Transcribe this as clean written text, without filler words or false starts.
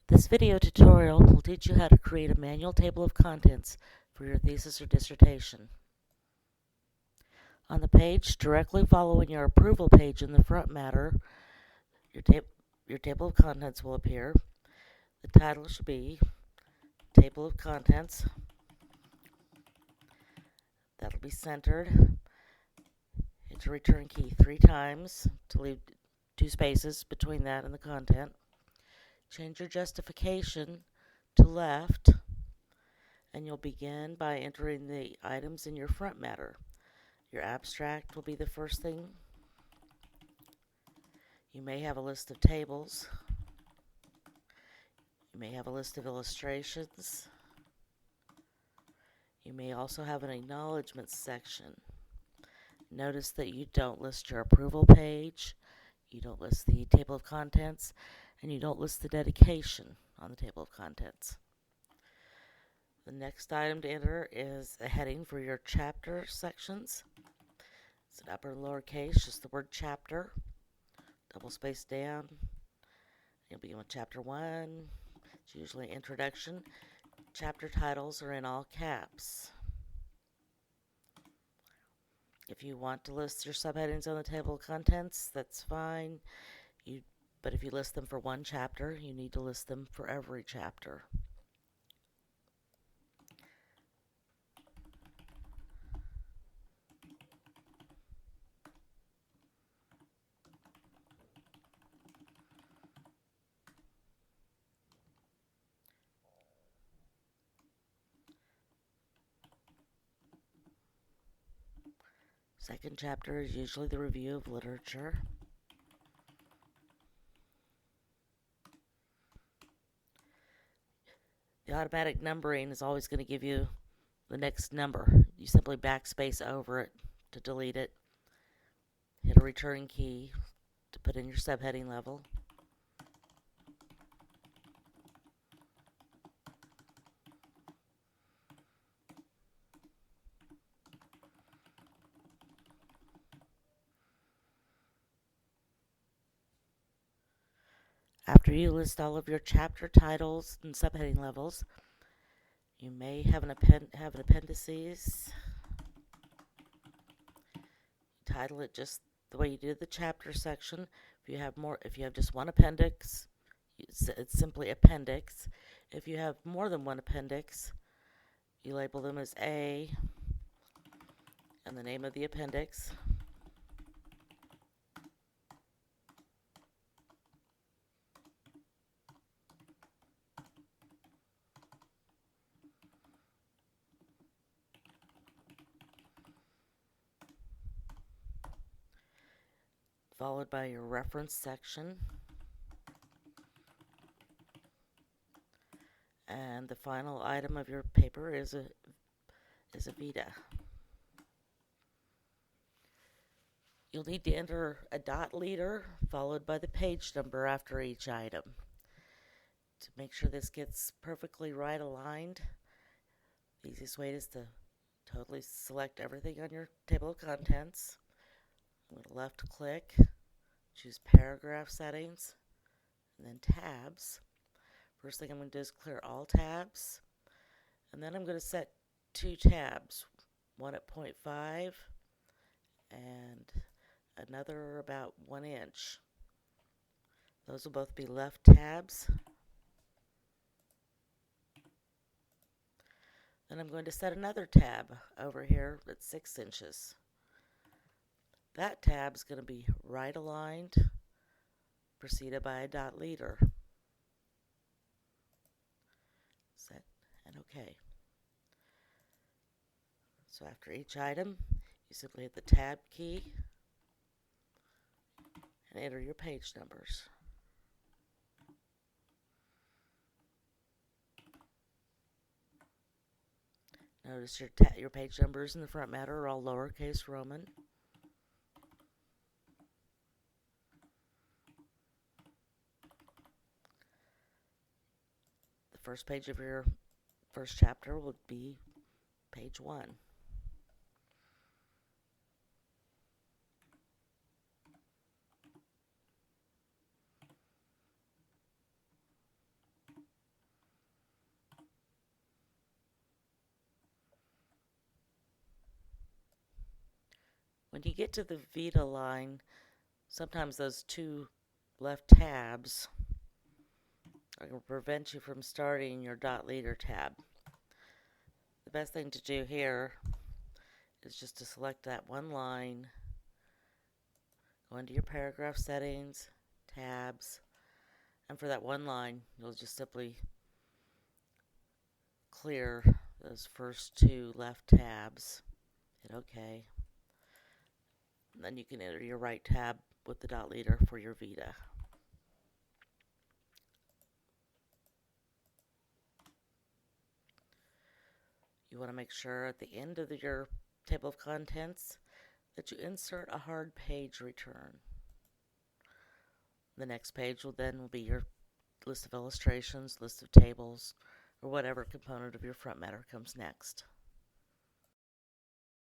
This video tutorial will teach you how to create a manual table of contents for your thesis or dissertation. On the page directly following your approval page in the front matter, your table of contents will appear. The title should be Table of Contents. That'll be centered. Hit your return key 3 times to leave 2 spaces between that and the content. Change your justification to left, and you'll begin by entering the items in your front matter. Your abstract will be the first thing. You may have a list of tables. You may have a list of illustrations. You may also have an acknowledgments section. Notice that you don't list your approval page, you don't list the table of contents, and you don't list the dedication on the table of contents. The next item to enter is a heading for your chapter sections. It's an upper and lower case, just the word chapter, double space down. You'll begin with chapter 1. It's usually introduction. Chapter titles are in all caps. If you want to list your subheadings on the table of contents, that's fine. But if you list them for one chapter, you need to list them for every chapter. Second chapter is usually the review of literature. The automatic numbering is always going to give you the next number. You simply backspace over it to delete it. Hit a return key to put in your subheading level. After you list all of your chapter titles and subheading levels, you may have an appendices. Title it just the way you did the chapter section. If you have just one appendix, it's simply appendix. If you have more than one appendix, you label them as A and the name of the appendix. Followed by your reference section. And the final item of your paper is a vita. You'll need to enter a dot leader followed by the page number after each item. To make sure this gets perfectly right aligned, the easiest way is to totally select everything on your table of contents. I'm going to left click, choose paragraph settings, and then tabs. First thing I'm going to do is clear all tabs, and then I'm going to set 2 tabs, one at 0.5 and another about 1 inch. Those will both be left tabs. Then I'm going to set another tab over here at 6 inches. That tab is going to be right aligned, preceded by a dot leader. Set and OK. So after each item, you simply hit the tab key and enter your page numbers. Notice your page numbers in the front matter are all lowercase Roman. The first page of your first chapter would be page 1. When you get to the Vita line, sometimes those two left tabs are going to prevent you from starting your dot leader tab. The best thing to do here is just to select that one line, go into your paragraph settings, tabs, and for that one line, you'll just simply clear those first two left tabs. Hit OK. And then you can enter your right tab with the dot leader for your Vita. You want to make sure at the end of your table of contents that you insert a hard page return. The next page will be your list of illustrations, list of tables, or whatever component of your front matter comes next.